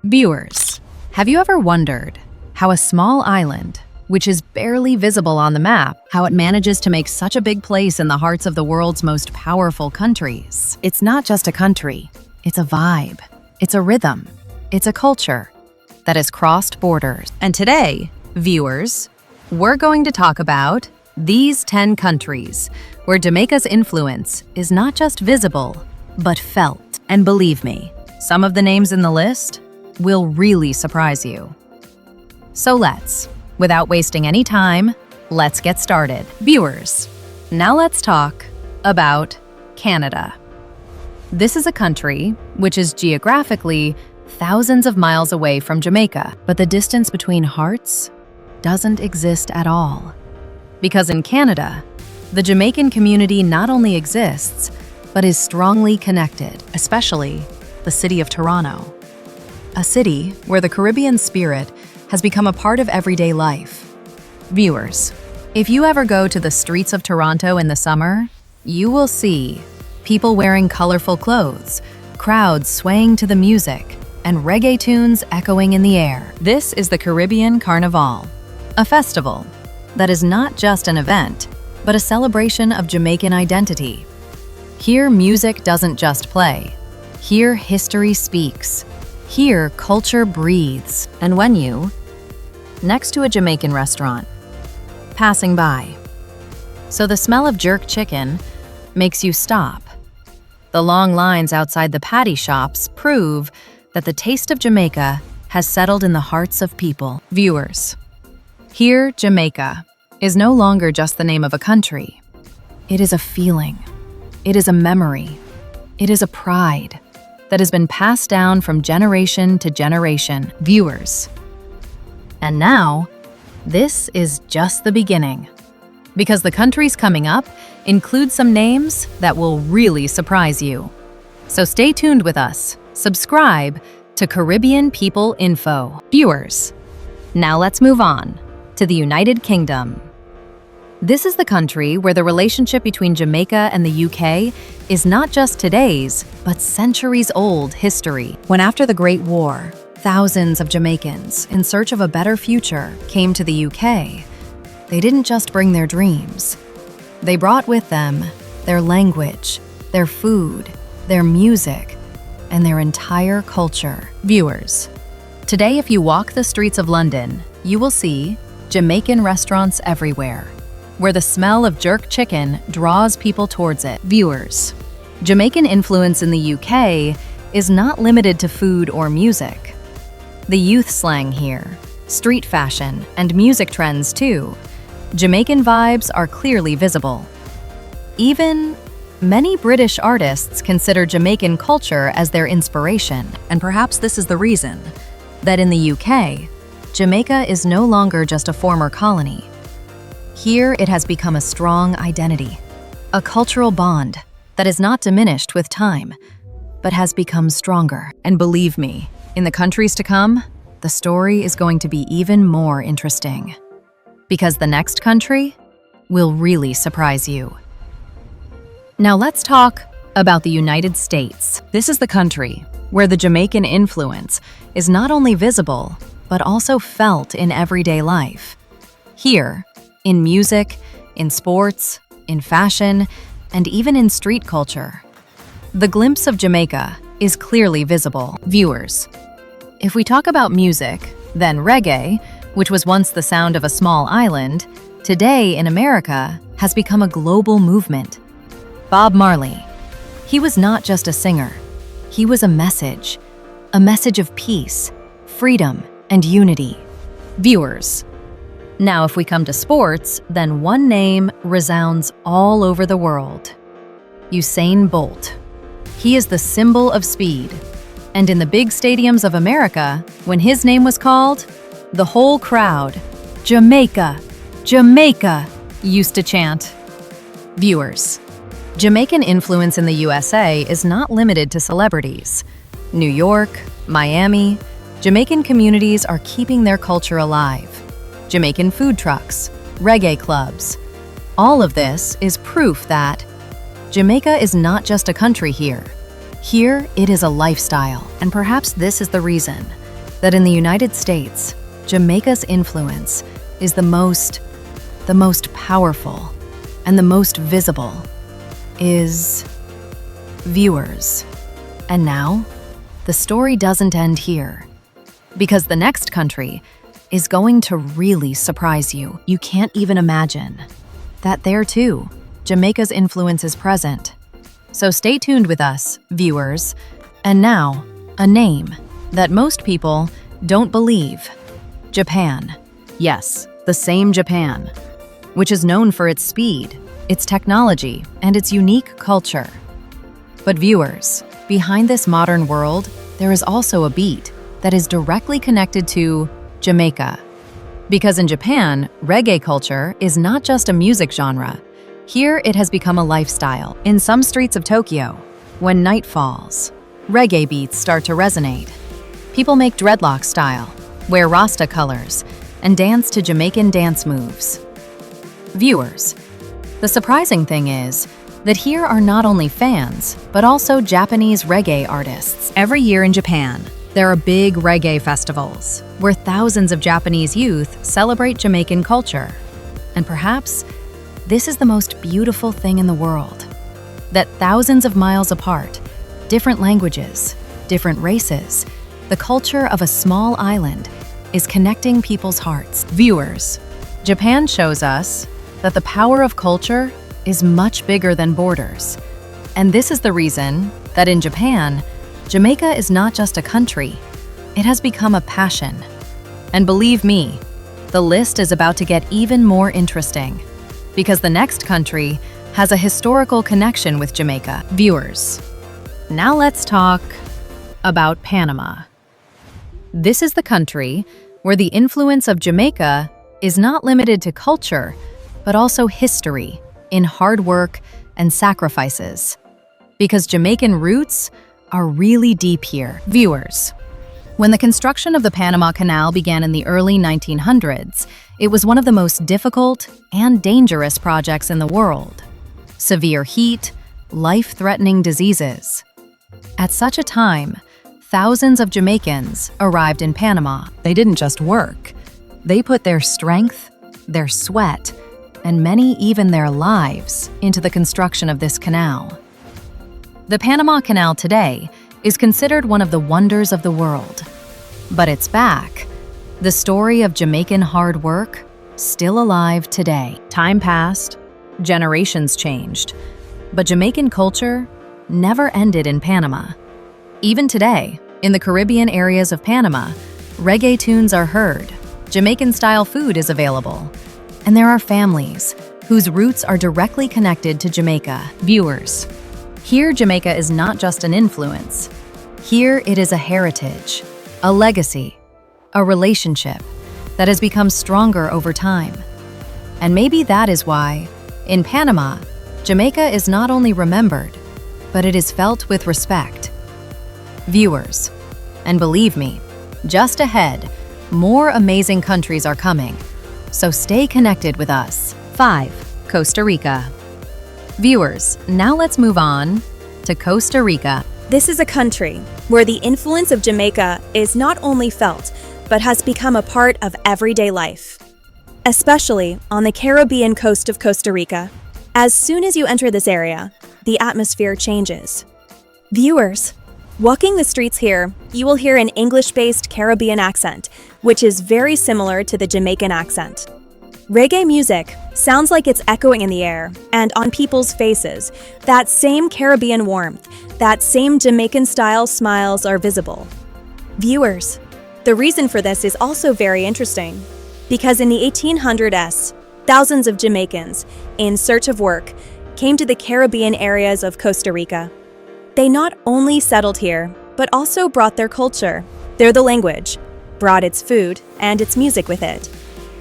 Viewers, have you ever wondered how a small island, which is barely visible on the map, how it manages to make such a big place in the hearts of the world's most powerful countries? It's not just a country, it's a vibe, it's a rhythm, it's a culture that has crossed borders. And today, viewers, we're going to talk about these 10 countries where Jamaica's influence is not just visible, but felt. And believe me, some of the names in the list will really surprise you. So without wasting any time, let's get started. Viewers, now let's talk about Canada. This is a country which is geographically thousands of miles away from Jamaica, but the distance between hearts doesn't exist at all. Because in Canada, the Jamaican community not only exists, but is strongly connected, especially the city of Toronto. A city where the Caribbean spirit has become a part of everyday life. Viewers, if you ever go to the streets of Toronto in the summer, you will see people wearing colorful clothes, crowds swaying to the music, and reggae tunes echoing in the air. This is the Caribbean Carnival, a festival that is not just an event, but a celebration of Jamaican identity. Here, music doesn't just play. Here, history speaks. Here, culture breathes. And when you, next to a Jamaican restaurant, passing by, so the smell of jerk chicken makes you stop. The long lines outside the patty shops prove that the taste of Jamaica has settled in the hearts of people. Viewers, here, Jamaica is no longer just the name of a country. It is a feeling. It is a memory. It is a pride that has been passed down from generation to generation. Viewers. And now, this is just the beginning. Because the countries coming up include some names that will really surprise you. So stay tuned with us. Subscribe to Caribbean People Info. Viewers, now let's move on to the United Kingdom. This is the country where the relationship between Jamaica and the UK is not just today's, but centuries-old history. When after the Great War, thousands of Jamaicans in search of a better future came to the UK, they didn't just bring their dreams. They brought with them their language, their food, their music, and their entire culture. Viewers, today if you walk the streets of London, you will see Jamaican restaurants everywhere, where the smell of jerk chicken draws people towards it. Viewers, Jamaican influence in the UK is not limited to food or music. The youth slang here, street fashion, and music trends too. Jamaican vibes are clearly visible. Even many British artists consider Jamaican culture as their inspiration, and perhaps this is the reason that in the UK, Jamaica is no longer just a former colony. Here, it has become a strong identity, a cultural bond that is not diminished with time, but has become stronger. And believe me, in the countries to come, the story is going to be even more interesting. Because the next country will really surprise you. Now let's talk about the United States. This is the country where the Jamaican influence is not only visible, but also felt in everyday life. Here, in music, in sports, in fashion, and even in street culture, the glimpse of Jamaica is clearly visible. Viewers, if we talk about music, then reggae, which was once the sound of a small island, today in America has become a global movement. Bob Marley, he was not just a singer, he was a message of peace, freedom, and unity. Viewers, now if we come to sports, then one name resounds all over the world. Usain Bolt. He is the symbol of speed. And in the big stadiums of America, when his name was called, the whole crowd, Jamaica, Jamaica, used to chant. Viewers, Jamaican influence in the USA is not limited to celebrities. New York, Miami, Jamaican communities are keeping their culture alive. Jamaican food trucks, reggae clubs. All of this is proof that Jamaica is not just a country here. Here, it is a lifestyle, and perhaps this is the reason that in the United States, Jamaica's influence is the most powerful and the most visible is viewers. And now, the story doesn't end here, because the next country is going to really surprise you. You can't even imagine that there too, Jamaica's influence is present. So stay tuned with us, viewers. And now, a name that most people don't believe. Japan. Yes, the same Japan, which is known for its speed, its technology, and its unique culture. But viewers, behind this modern world, there is also a beat that is directly connected to Jamaica. Because in Japan, reggae culture is not just a music genre. Here, it has become a lifestyle. In some streets of Tokyo, when night falls, reggae beats start to resonate. People make dreadlock style, wear Rasta colors, and dance to Jamaican dance moves. Viewers, the surprising thing is that here are not only fans, but also Japanese reggae artists. Every year in Japan, there are big reggae festivals where thousands of Japanese youth celebrate Jamaican culture. And perhaps this is the most beautiful thing in the world, that thousands of miles apart, different languages, different races, the culture of a small island is connecting people's hearts. Viewers, Japan shows us that the power of culture is much bigger than borders. And this is the reason that in Japan, Jamaica is not just a country, it has become a passion. And believe me, the list is about to get even more interesting, because the next country has a historical connection with Jamaica. Viewers, now let's talk about Panama. This is the country where the influence of Jamaica is not limited to culture, but also history, in hard work and sacrifices. Because Jamaican roots are really deep here. Viewers, when the construction of the Panama Canal began in the early 1900s, it was one of the most difficult and dangerous projects in the world. Severe heat, life-threatening diseases. At such a time, thousands of Jamaicans arrived in Panama. They didn't just work. They put their strength, their sweat, and many even their lives into the construction of this canal. The Panama Canal today is considered one of the wonders of the world. But it's back. The story of Jamaican hard work, still alive today. Time passed, generations changed, but Jamaican culture never ended in Panama. Even today, in the Caribbean areas of Panama, reggae tunes are heard, Jamaican-style food is available, and there are families whose roots are directly connected to Jamaica. Viewers, here Jamaica is not just an influence. Here it is a heritage, a legacy, a relationship that has become stronger over time. And maybe that is why, in Panama, Jamaica is not only remembered, but it is felt with respect. Viewers, and believe me, just ahead, more amazing countries are coming, so stay connected with us. 5. Costa Rica. Viewers, now let's move on to Costa Rica. This is a country where the influence of Jamaica is not only felt, but has become a part of everyday life, especially on the Caribbean coast of Costa Rica. As soon as you enter this area, the atmosphere changes. Viewers, walking the streets here, you will hear an English-based Caribbean accent, which is very similar to the Jamaican accent. Reggae music sounds like it's echoing in the air and on people's faces. That same Caribbean warmth, that same Jamaican-style smiles are visible. Viewers, the reason for this is also very interesting, because in the 1800s, thousands of Jamaicans, in search of work, came to the Caribbean areas of Costa Rica. They not only settled here, but also brought their culture, the language, brought its food and its music with it.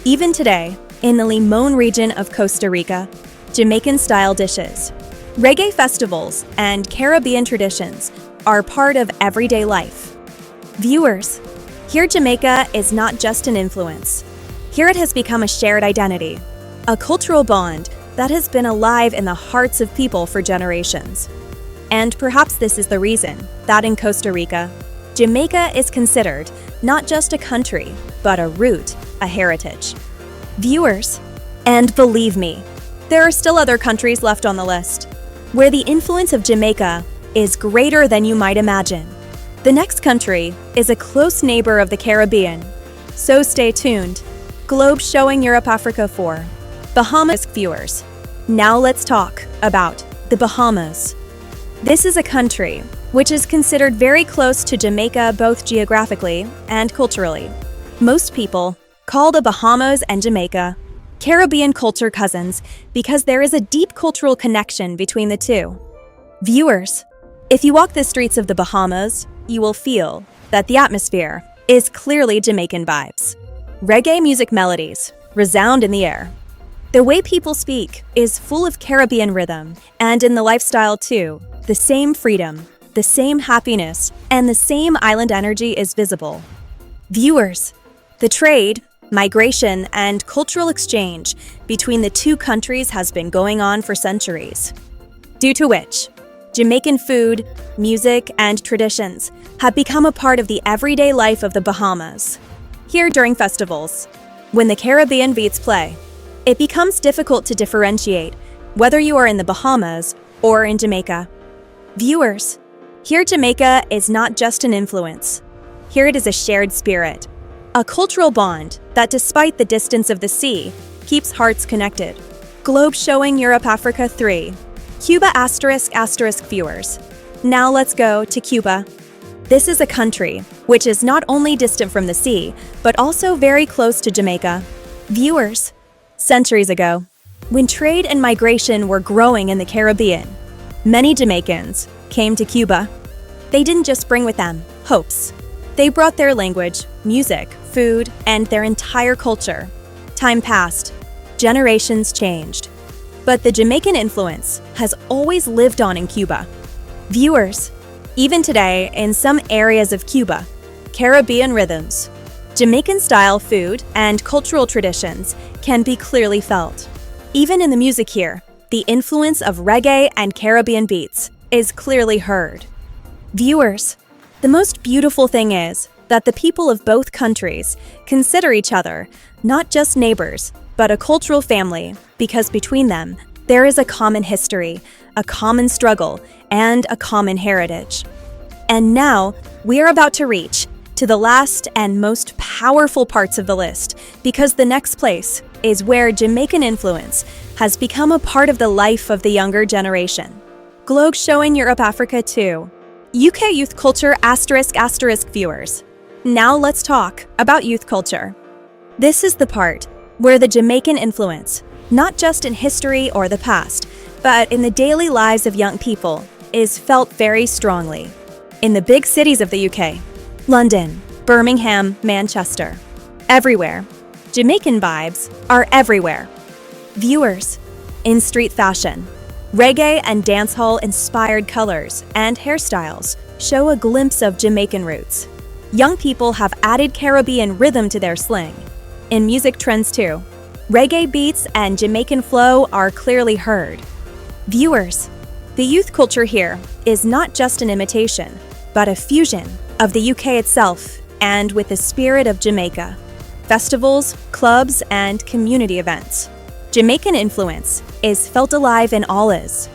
Even today, in the Limon region of Costa Rica, Jamaican-style dishes, reggae festivals, and Caribbean traditions are part of everyday life. Viewers, here Jamaica is not just an influence. Here it has become a shared identity, a cultural bond that has been alive in the hearts of people for generations. And perhaps this is the reason that in Costa Rica, Jamaica is considered not just a country, but a root, a heritage. Viewers, and believe me, there are still other countries left on the list, where the influence of Jamaica is greater than you might imagine. The next country is a close neighbor of the Caribbean, so stay tuned. Globe showing Europe, Africa 4. Bahamas viewers. Now let's talk about the Bahamas. This is a country which is considered very close to Jamaica both geographically and culturally. Most people call the Bahamas and Jamaica Caribbean culture cousins because there is a deep cultural connection between the two. Viewers, if you walk the streets of the Bahamas, you will feel that the atmosphere is clearly Jamaican vibes. Reggae music melodies resound in the air. The way people speak is full of Caribbean rhythm, and in the lifestyle too, the same freedom, the same happiness, and the same island energy is visible. Viewers, the trade, migration, and cultural exchange between the two countries has been going on for centuries, due to which Jamaican food, music, and traditions have become a part of the everyday life of the Bahamas. Here during festivals, when the Caribbean beats play, it becomes difficult to differentiate whether you are in the Bahamas or in Jamaica. Viewers, here Jamaica is not just an influence. Here it is a shared spirit, a cultural bond that despite the distance of the sea, keeps hearts connected. Globe showing Europe, Africa 3. Cuba *** viewers. Now let's go to Cuba. This is a country which is not only distant from the sea, but also very close to Jamaica. Viewers, centuries ago, when trade and migration were growing in the Caribbean, many Jamaicans came to Cuba. They didn't just bring with them hopes. They brought their language, music, food, and their entire culture. Time passed. Generations changed. But the Jamaican influence has always lived on in Cuba. Viewers, even today, in some areas of Cuba, Caribbean rhythms, Jamaican-style food, and cultural traditions can be clearly felt. Even in the music here, the influence of reggae and Caribbean beats is clearly heard. Viewers, the most beautiful thing is that the people of both countries consider each other not just neighbors, but a cultural family, because between them, there is a common history, a common struggle, and a common heritage. And now, we are about to reach to the last and most powerful parts of the list, because the next place is where Jamaican influence has become a part of the life of the younger generation. Globe showing Europe, Africa 2. UK youth culture *** viewers. Now let's talk about youth culture. This is the part where the Jamaican influence, not just in history or the past, but in the daily lives of young people, is felt very strongly. In the big cities of the UK, London, Birmingham, Manchester, everywhere, Jamaican vibes are everywhere. Viewers, in street fashion, reggae and dancehall-inspired colors and hairstyles show a glimpse of Jamaican roots. Young people have added Caribbean rhythm to their slang. In music trends too, reggae beats and Jamaican flow are clearly heard. Viewers, the youth culture here is not just an imitation, but a fusion of the UK itself and with the spirit of Jamaica. Festivals, clubs, and community events. Jamaican influence is felt alive in all is.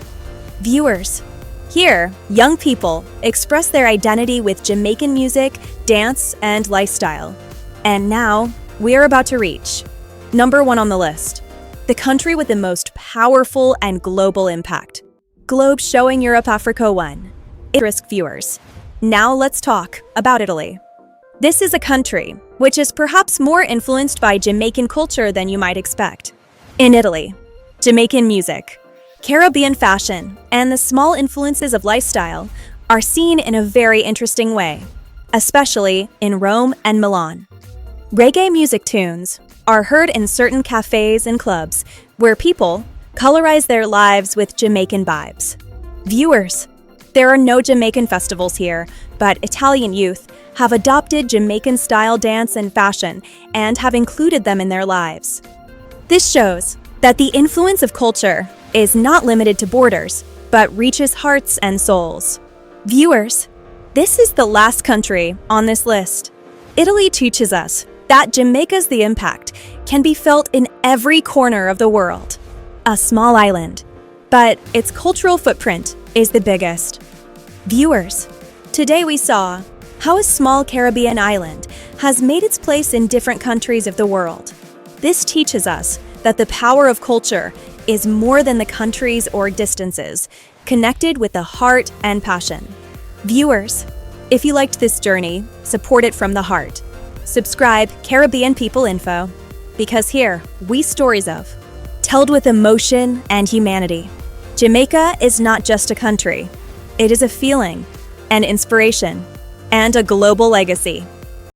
Viewers, here, young people express their identity with Jamaican music, dance, and lifestyle. And now, we are about to reach number 1 on the list, the country with the most powerful and global impact. Globe showing Europe, Africa 1. Viewers. Now let's talk about Italy. This is a country which is perhaps more influenced by Jamaican culture than you might expect. In Italy, Jamaican music, Caribbean fashion, and the small influences of lifestyle are seen in a very interesting way, especially in Rome and Milan. Reggae music tunes are heard in certain cafes and clubs where people colorize their lives with Jamaican vibes. Viewers, there are no Jamaican festivals here, but Italian youth have adopted Jamaican-style dance and fashion and have included them in their lives. This shows that the influence of culture is not limited to borders, but reaches hearts and souls. Viewers, This is the last country on this list. Italy teaches us that Jamaica's the impact can be felt in every corner of the world. A small island, but its cultural footprint is the biggest. Viewers, today we saw how a small Caribbean island has made its place in different countries of the world. This teaches us that the power of culture is more than the countries or distances, connected with the heart and passion. Viewers, if you liked this journey, support it from the heart. Subscribe Caribbean People Info, because here we stories of, told with emotion and humanity. Jamaica is not just a country, it is a feeling, an inspiration, and a global legacy.